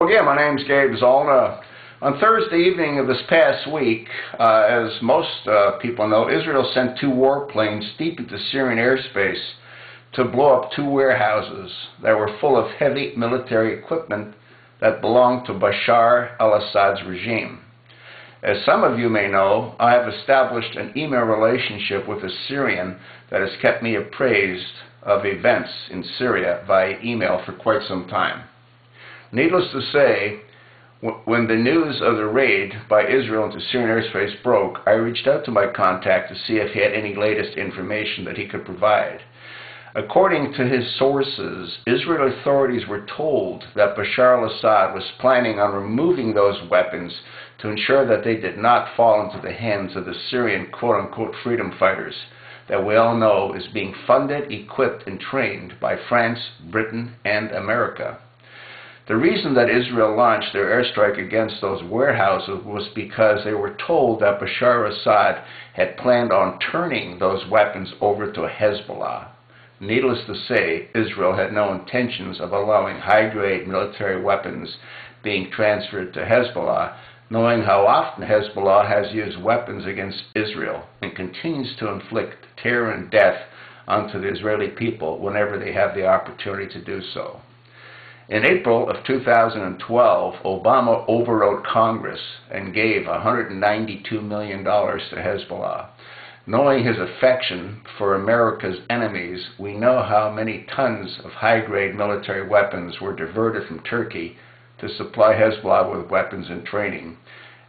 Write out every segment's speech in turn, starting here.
Again, my name's Gabe Zollner. On Thursday evening of this past week, as most people know, Israel sent 2 warplanes deep into Syrian airspace to blow up 2 warehouses that were full of heavy military equipment that belonged to Bashar al-Assad's regime. As some of you may know, I have established an email relationship with a Syrian that has kept me appraised of events in Syria via email for quite some time. Needless to say, when the news of the raid by Israel into Syrian airspace broke, I reached out to my contact to see if he had any latest information that he could provide. According to his sources, Israeli authorities were told that Bashar al-Assad was planning on removing those weapons to ensure that they did not fall into the hands of the Syrian quote-unquote freedom fighters that we all know is being funded, equipped, and trained by France, Britain, and America. The reason that Israel launched their airstrike against those warehouses was because they were told that Bashar al-Assad had planned on turning those weapons over to Hezbollah. Needless to say, Israel had no intentions of allowing high-grade military weapons being transferred to Hezbollah, knowing how often Hezbollah has used weapons against Israel and continues to inflict terror and death onto the Israeli people whenever they have the opportunity to do so. In April of 2012, Obama overrode Congress and gave $192 million to Hezbollah. Knowing his affection for America's enemies, we know how many tons of high-grade military weapons were diverted from Turkey to supply Hezbollah with weapons and training,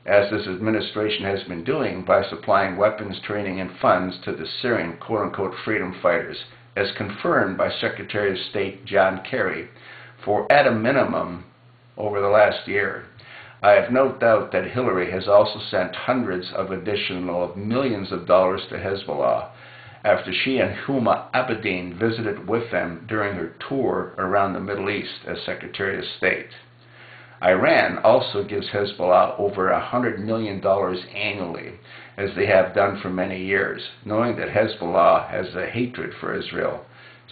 as this administration has been doing by supplying weapons, training, and funds to the Syrian quote-unquote freedom fighters, as confirmed by Secretary of State John Kerry, for at a minimum over the last year. I have no doubt that Hillary has also sent hundreds of additional millions of dollars to Hezbollah after she and Huma Abedin visited with them during her tour around the Middle East as Secretary of State. Iran also gives Hezbollah over $100 million annually, as they have done for many years, knowing that Hezbollah has a hatred for Israel,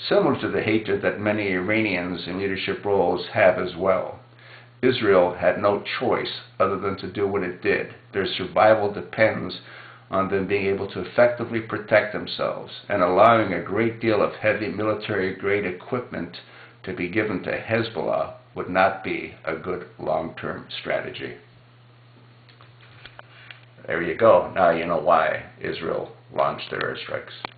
similar to the hatred that many Iranians in leadership roles have as well. Israel had no choice other than to do what it did. Their survival depends on them being able to effectively protect themselves, and allowing a great deal of heavy military-grade equipment to be given to Hezbollah would not be a good long-term strategy. There you go. Now you know why Israel launched their airstrikes.